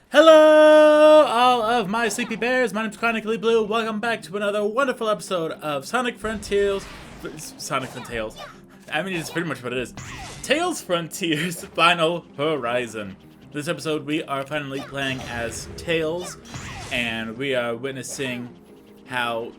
Hello, all of my sleepy bears. My name's Chronically Blue. Welcome back to another wonderful episode of Sonic Frontiers. Sonic Frontiers. I mean, it's pretty much what it is. Tails Frontiers Final Horizon. This episode, we are finally playing as Tails, and we are witnessing how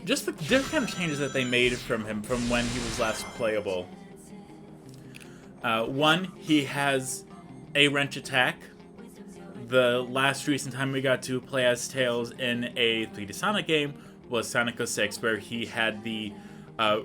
just the different kind of changes that they made from him from when he was last playable. One, he has a wrench attack. The last recent time we got to play as Tails in a 3D Sonic game was Sonic 06, where he had the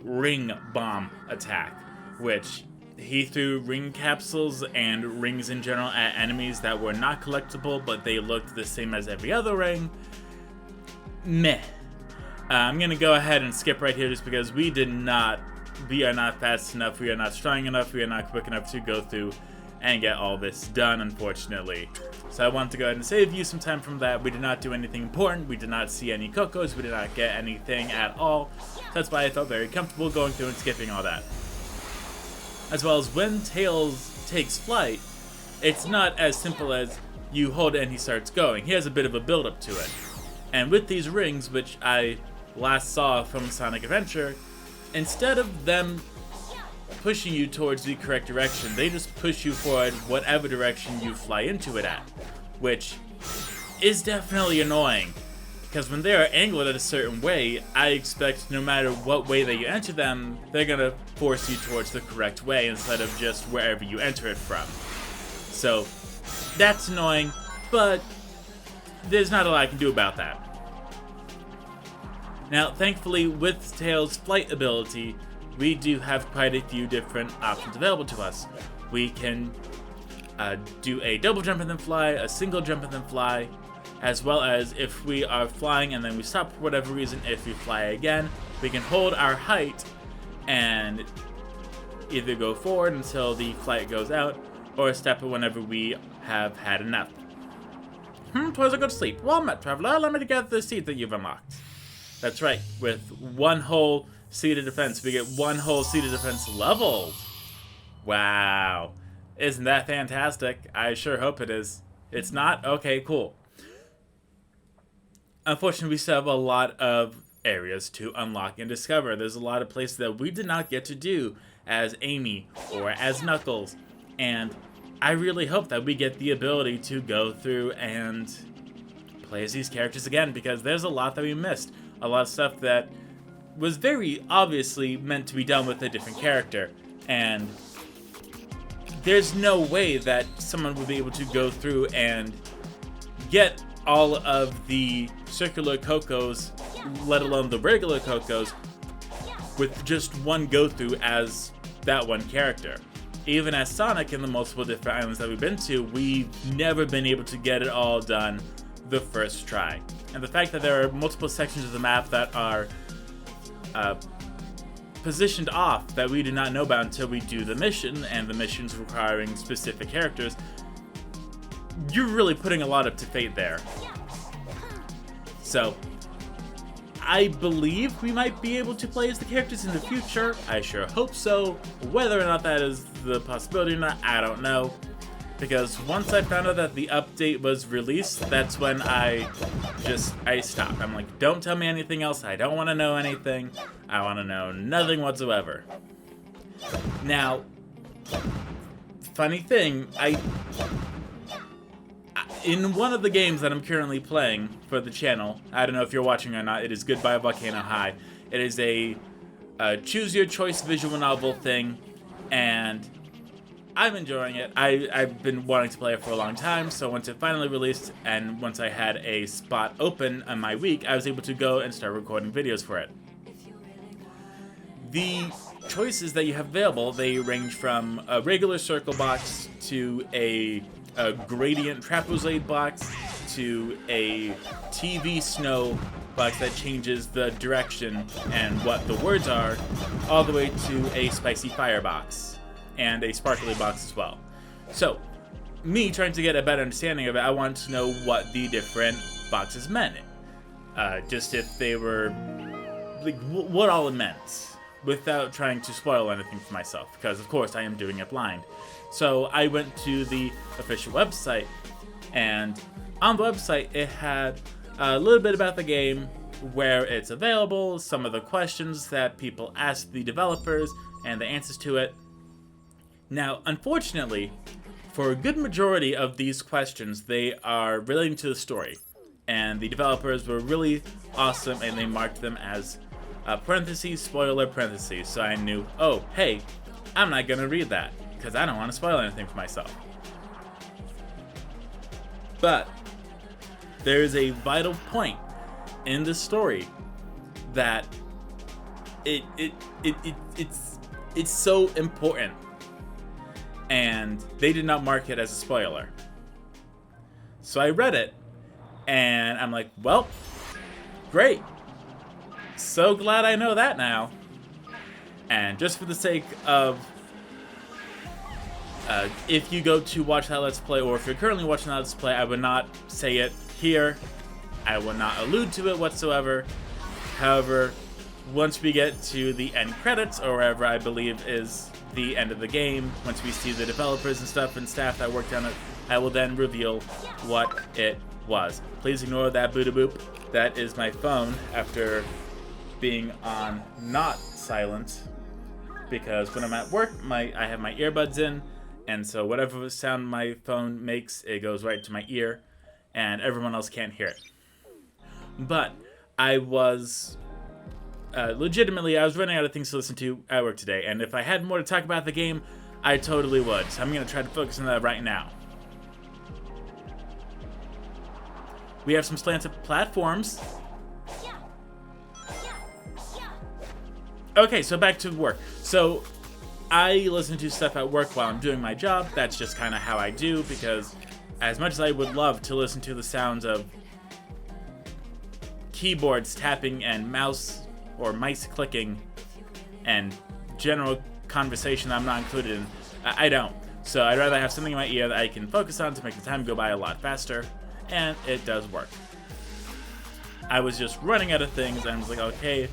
ring bomb attack, which he threw ring capsules and rings in general at enemies that were not collectible, but they looked the same as every other ring. Meh. I'm gonna go ahead and skip right here just because we are not fast enough, we are not strong enough, we are not quick enough to go through and get all this done, unfortunately. So I wanted to go ahead and save you some time from that. We did not do anything important, we did not see any Cocos, we did not get anything at all. That's why I felt very comfortable going through and skipping all that. As well as when Tails takes flight, it's not as simple as you hold it and he starts going. He has a bit of a build-up to it. And with these rings, which I last saw from Sonic Adventure, instead of them pushing you towards the correct direction, they just push you forward whatever direction you fly into it at, which is definitely annoying, because when they are angled at a certain way, I expect no matter what way that you enter them, they're gonna force you towards the correct way instead of just wherever you enter it from. So that's annoying, but there's not a lot I can do about that. Now, thankfully, with Tails' flight ability, we do have quite a few different options available to us. We can do a double jump and then fly, a single jump and then fly, as well as if we are flying and then we stop for whatever reason, if we fly again, we can hold our height and either go forward until the flight goes out, or step it whenever we have had enough. Twas a good sleep. Well met, traveler. Let me get the seat that you've unlocked. That's right, with one whole seat of defense, we get one whole seat of defense leveled. Wow. Isn't that fantastic? I sure hope it is. It's not? Okay, cool. Unfortunately, we still have a lot of areas to unlock and discover. There's a lot of places that we did not get to do as Amy or as Knuckles. And I really hope that we get the ability to go through and play as these characters again, because there's a lot that we missed. A lot of stuff that was very obviously meant to be done with a different character, and there's no way that someone would be able to go through and get all of the circular Cocos, let alone the regular Cocos, with just one go-through as that one character. Even as Sonic, in the multiple different islands that we've been to, we've never been able to get it all done the first try. And the fact that there are multiple sections of the map that are positioned off that we do not know about until we do the mission, and the missions requiring specific characters, you're really putting a lot up to fate there. So I believe we might be able to play as the characters in the future. I sure hope so. Whether or not that is the possibility or not, I don't know. Because once I found out that the update was released, that's when I stopped. I'm like, don't tell me anything else. I don't want to know anything. I want to know nothing whatsoever. Now, funny thing, in one of the games that I'm currently playing for the channel, I don't know if you're watching or not, it is Goodbye Volcano High. It is a choose your choice visual novel thing, and I'm enjoying it. I've been wanting to play it for a long time, so once it finally released, and once I had a spot open on my week, I was able to go and start recording videos for it. The choices that you have available, they range from a regular circle box to a gradient trapezoid box to a TV snow box that changes the direction and what the words are, all the way to a spicy fire box and a sparkly box as well. So, me trying to get a better understanding of it, I wanted to know what the different boxes meant. Just if they were, like, what all it meant, without trying to spoil anything for myself, because of course I am doing it blind. So I went to the official website, And on the website, it had a little bit about the game, where it's available, some of the questions that people asked the developers, and the answers to it. Now, unfortunately, for a good majority of these questions, they are relating to the story. And the developers were really awesome, and they marked them as parentheses, spoiler parentheses. So I knew, oh, hey, I'm not going to read that, because I don't want to spoil anything for myself. But there is a vital point in the story that it's so important, and they did not mark it as a spoiler. So I read it, and I'm like, well, great. So glad I know that now. And just for the sake of, if you go to watch that Let's Play, or if you're currently watching that Let's Play, I would not say it here. I will not allude to it whatsoever. However, once we get to the end credits, or wherever I believe is the end of the game, once we see the developers and stuff and staff that worked on it, I will then reveal what it was. Please ignore that boop. That is my phone after being on not silent, because when I'm at work, I have my earbuds in, and so whatever sound my phone makes, it goes right to my ear, and everyone else can't hear it. But I was legitimately, I was running out of things to listen to at work today, and if I had more to talk about the game, I totally would. So I'm going to try to focus on that right now. We have some slanted platforms. Okay, so back to work. So I listen to stuff at work while I'm doing my job. That's just kind of how I do, because as much as I would love to listen to the sounds of keyboards tapping and mouse or mice clicking and general conversation that I'm not included in, I don't. So I'd rather have something in my ear that I can focus on to make the time go by a lot faster, and it does work. I was just running out of things, and I was like, okay,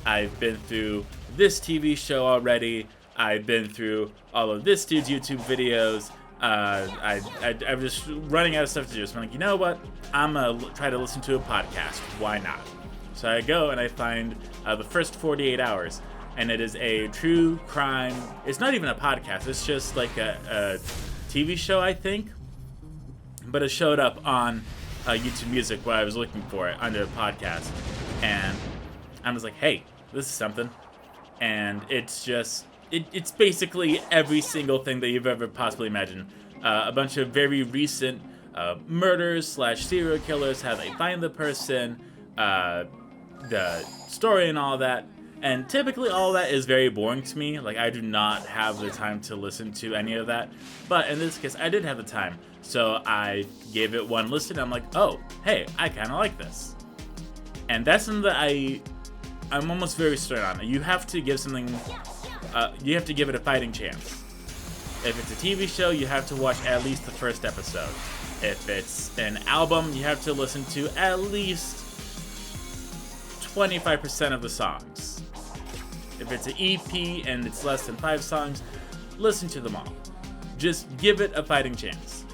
I've been through this TV show already, I've been through all of this dude's YouTube videos, I'm just running out of stuff to do. So I'm like, you know what? I'm gonna try to listen to a podcast. Why not? So I go and I find the first 48 hours, and it is a true crime. It's not even a podcast. It's just like a TV show, I think. But it showed up on YouTube Music while I was looking for it under a podcast, and I was like, hey, this is something. And it's just. It's basically every single thing that you've ever possibly imagined. A bunch of very recent murders / serial killers, how they find the person, the story and all that. And typically all that is very boring to me. Like, I do not have the time to listen to any of that. But in this case, I did have the time. So I gave it one listen. I'm like, oh, hey, I kind of like this. And that's something that I'm almost very stern on. You have to give something... you have to give it a fighting chance. If it's a TV show, you have to watch at least the first episode. If it's an album, you have to listen to at least 25% of the songs. If it's an EP and it's less than 5 songs, listen to them all. Just give it a fighting chance.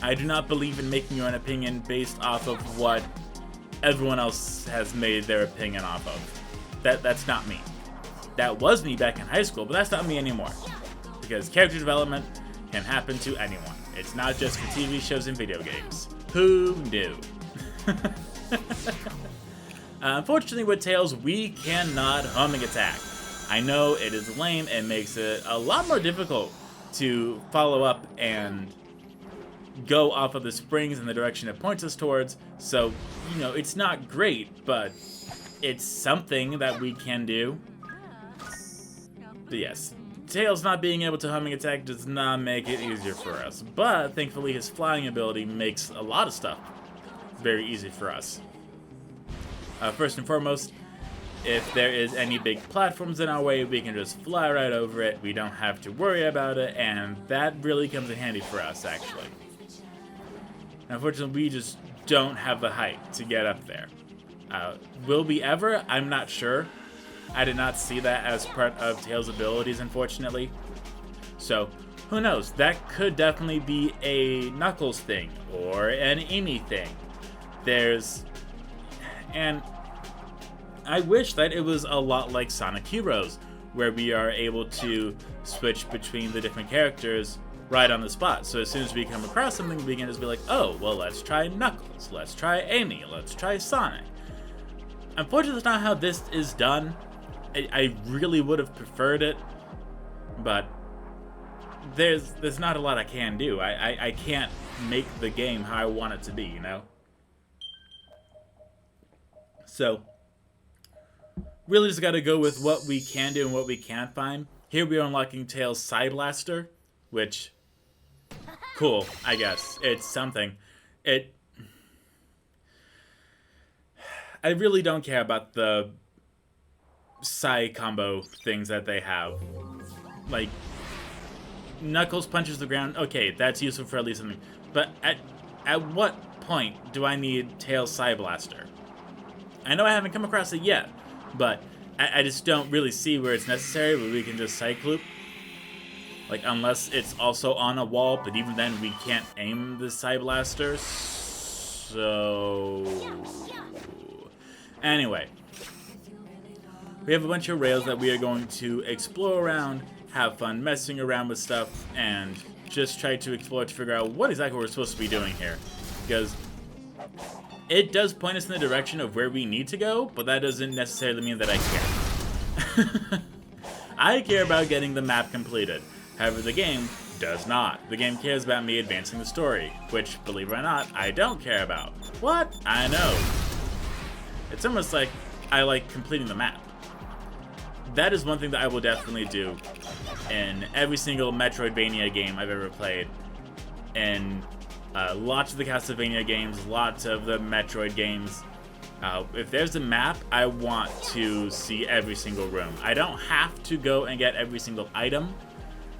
I do not believe in making your own opinion based off of what everyone else has made their opinion off of. That's not me. That was me back in high school, but that's not me anymore. Because character development can happen to anyone. It's not just for TV shows and video games. Who knew? Unfortunately with Tales, we cannot homing attack. I know it is lame and makes it a lot more difficult to follow up and go off of the springs in the direction it points us towards. So, you know, it's not great, but it's something that we can do. But yes, Tails not being able to homing attack does not make it easier for us, but thankfully his flying ability makes a lot of stuff very easy for us. First and foremost, if there is any big platforms in our way, we can just fly right over it. We don't have to worry about it, and that really comes in handy for us, actually. Unfortunately, we just don't have the height to get up there. Will we ever? I'm not sure. I did not see that as part of Tails' abilities, unfortunately. So, Who knows? That could definitely be a Knuckles thing or an Amy thing. And I wish that it was a lot like Sonic Heroes, where we are able to switch between the different characters right on the spot. So as soon as we come across something, we can just be like, oh, well, let's try Knuckles, let's try Amy, let's try Sonic. Unfortunately, that's not how this is done. I really would have preferred it, but there's not a lot I can do. I can't make the game how I want it to be, you know? So, really just gotta go with what we can do and what we can't find. Here we are unlocking Tails' Side Blaster, which, cool, I guess. It's something. I really don't care about the side combo things that they have. Like, Knuckles punches the ground, okay, that's useful for at least something. But at what point do I need Tails' Side Blaster? I know I haven't come across it yet, but I just don't really see where it's necessary, where we can just cycloop. Like, unless it's also on a wall, but even then we can't aim the Side Blaster. So... anyway. We have a bunch of rails that we are going to explore around, have fun messing around with stuff, and just try to explore to figure out what exactly we're supposed to be doing here. Because it does point us in the direction of where we need to go, but that doesn't necessarily mean that I care. I care about getting the map completed. However, the game does not. The game cares about me advancing the story, which, believe it or not, I don't care about. What? I know. It's almost like I like completing the map. That is one thing that I will definitely do in every single Metroidvania game I've ever played. In lots of the Castlevania games, lots of the Metroid games. If there's a map, I want to see every single room. I don't have to go and get every single item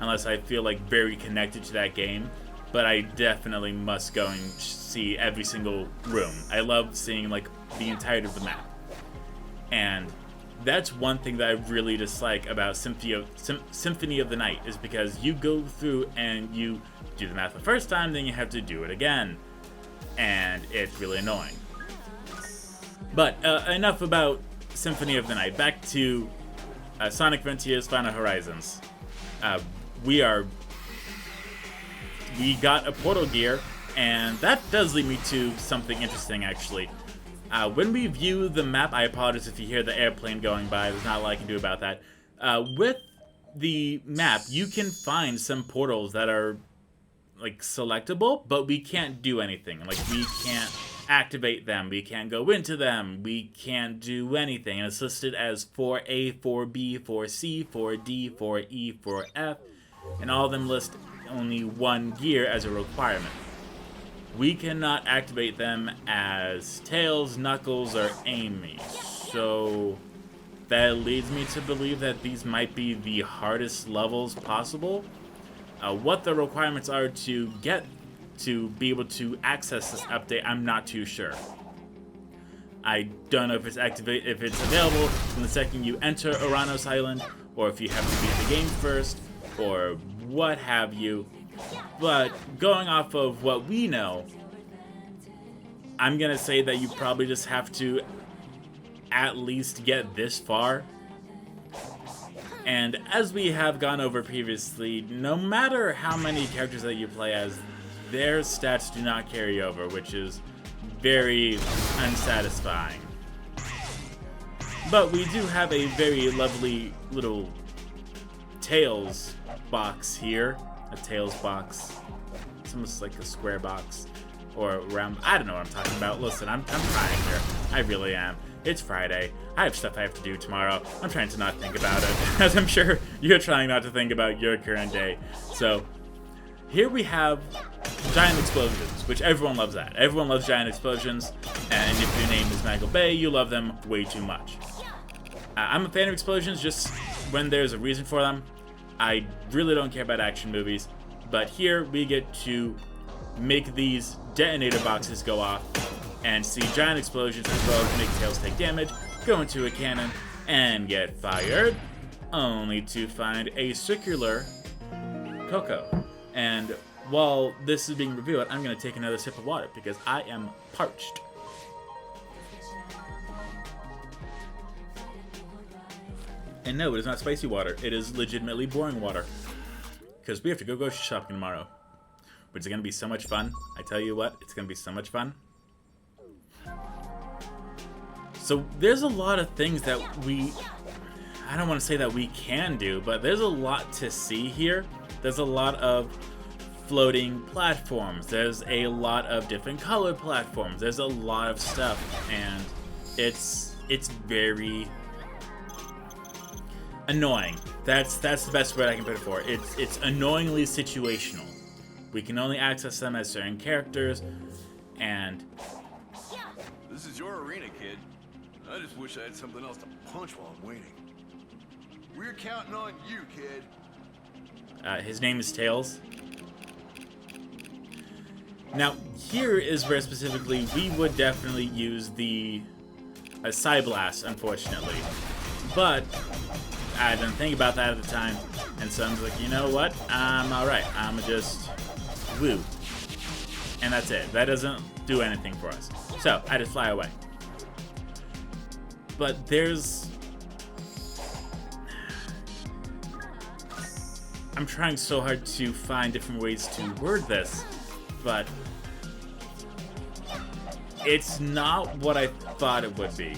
unless I feel like very connected to that game, but I definitely must go and see every single room. I love seeing like the entirety of the map. And that's one thing that I really dislike about Symphony of the Night, is because you go through and you do the map the first time, then you have to do it again. And it's really annoying. But enough about Symphony of the Night. Back to Sonic Frontiers Final Horizons. We got a portal gear, and that does lead me to something interesting, actually. When we view the map, I apologize if you hear the airplane going by, there's not a lot I can do about that. With the map, you can find some portals that are, like, selectable, but we can't do anything. Like, we can't activate them, we can't go into them, we can't do anything. And it's listed as 4A, 4B, 4C, 4D, 4E, 4F, and all of them list only one gear as a requirement. We cannot activate them as Tails, Knuckles, or Amy. So that leads me to believe that these might be the hardest levels possible. What the requirements are to get to be able to access this update, I'm not too sure. I don't know if it's available from the second you enter Oranos Island, or if you have to beat the game first, or what have you. But going off of what we know, I'm gonna say that you probably just have to at least get this far. And as we have gone over previously, no matter how many characters that you play as, their stats do not carry over, which is very unsatisfying. But we do have a very lovely little Tails box here. A Tails box. It's almost like a square box. Or round. I don't know what I'm talking about. Listen, I'm trying here. I really am. It's Friday. I have stuff I have to do tomorrow. I'm trying to not think about it. As I'm sure you're trying not to think about your current day. So, here we have giant explosions, which everyone loves that. Everyone loves giant explosions. And if your name is Michael Bay, you love them way too much. I'm a fan of explosions just when there's a reason for them. I really don't care about action movies, but here we get to make these detonator boxes go off and see giant explosions, as well as make Tails take damage, go into a cannon, and get fired, only to find a circular Cocoa. And while this is being revealed, I'm going to take another sip of water because I am parched. And no, it is not spicy water. It is legitimately boring water. Because we have to go grocery shopping tomorrow. Which is going to be so much fun. I tell you what, it's going to be so much fun. So there's a lot of things that I don't want to say that we can do, but there's a lot to see here. There's a lot of floating platforms. There's a lot of different colored platforms. There's a lot of stuff, and it's very annoying. That's the best word I can put it for. It's annoyingly situational. We can only access them as certain characters, and this is your arena, kid. I just wish I had something else to punch while I'm waiting. We're counting on you, kid. His name is Tails. Now, here is where specifically we would definitely use the Psyblast, unfortunately. But I didn't think about that at the time, and so I'm like, you know what? I'm alright. I'm just woo. And that's it. That doesn't do anything for us. So, I just fly away. But I'm trying so hard to find different ways to word this, but it's not what I thought it would be.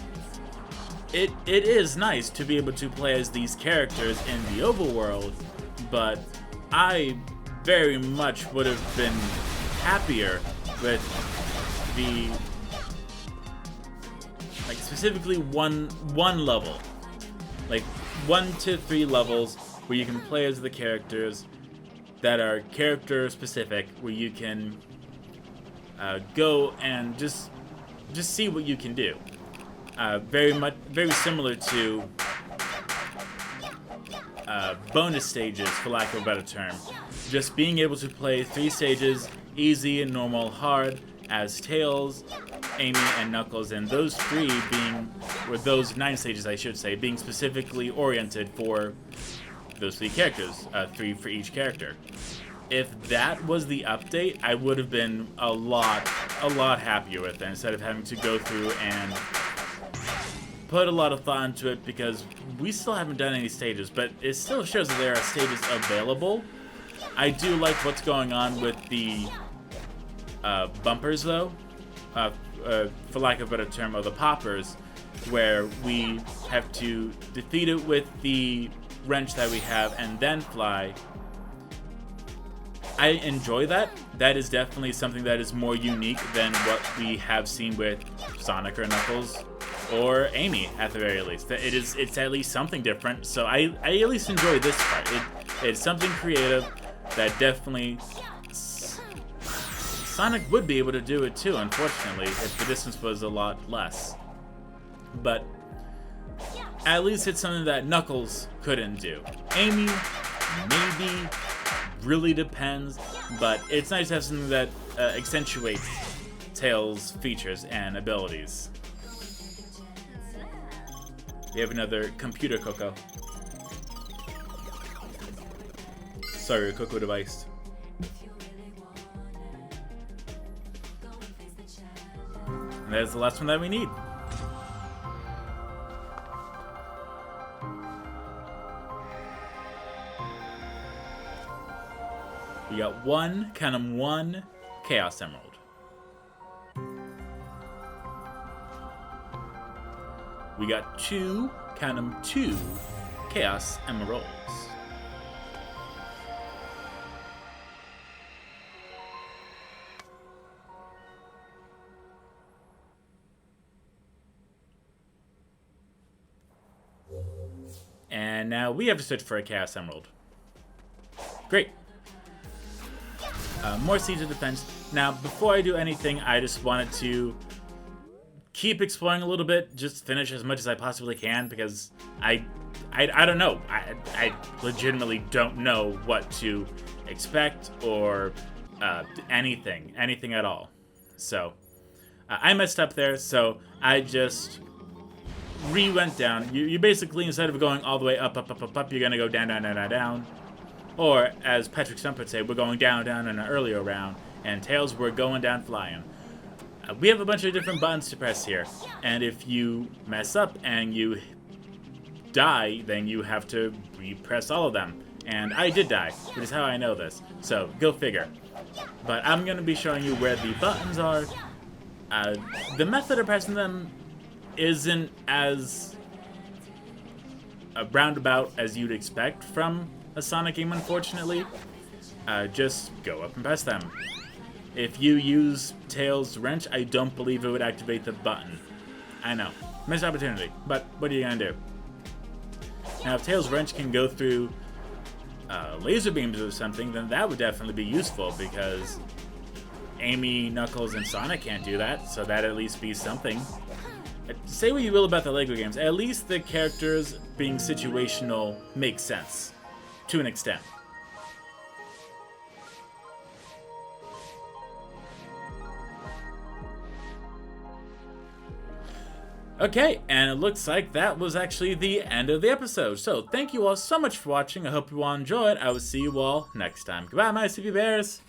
It is nice to be able to play as these characters in the overworld, but I very much would have been happier with the specifically one level, like 1 to 3 levels where you can play as the characters that are character specific, where you can go and just see what you can do. Very similar to bonus stages, for lack of a better term. Just being able to play 3 stages, easy, normal, hard, as Tails, Amy, and Knuckles, and those 3 being, or those 9 stages I should say, being specifically oriented for those 3 characters, 3 for each character. If that was the update, I would have been a lot happier with it, instead of having to go through and put a lot of thought into it, because we still haven't done any stages, but it still shows that there are stages available. I do like what's going on with the bumpers, though, for lack of a better term, or the poppers, where we have to defeat it with the wrench that we have and then fly. I enjoy that. That is definitely something that is more unique than what we have seen with Sonic or Knuckles or Amy, at the very least. It's at least something different, so I at least enjoy this part. It's something creative that definitely Sonic would be able to do it too, unfortunately, if the distance was a lot less. But at least it's something that Knuckles couldn't do. Amy, maybe, really depends, but it's nice to have something that accentuates Tails' features and abilities. We have another computer Coco. Sorry, Coco device. And that's the last one that we need. We got one Chaos Emerald. We got two Chaos Emeralds. And now we have to search for a Chaos Emerald. Great. More Seeds of Defense. Now, before I do anything, I just wanted to keep exploring a little bit, just finish as much as I possibly can, because I don't know. I legitimately don't know what to expect or anything at all. So, I messed up there, so I just went down. You basically, instead of going all the way up, you're gonna go down, down, down, down, down. Or, as Patrick Stump would say, we're going down in an earlier round, and Tails, we're going down flying. We have a bunch of different buttons to press here, and if you mess up and you die, then you have to repress all of them. And I did die, which is how I know this, so go figure. But I'm going to be showing you where the buttons are. The method of pressing them isn't as roundabout as you'd expect from a Sonic game, unfortunately. Just go up and press them. If you use Tails' wrench, I don't believe it would activate the button. I know, missed opportunity, but what are you gonna do? Now, if Tails' wrench can go through laser beams or something, then that would definitely be useful, because Amy, Knuckles, and Sonic can't do that, so that'd at least be something. Say what you will about the LEGO games, at least the characters being situational make sense, to an extent. Okay, and it looks like that was actually the end of the episode. So, thank you all so much for watching. I hope you all enjoyed. I will see you all next time. Goodbye, my CP Bears!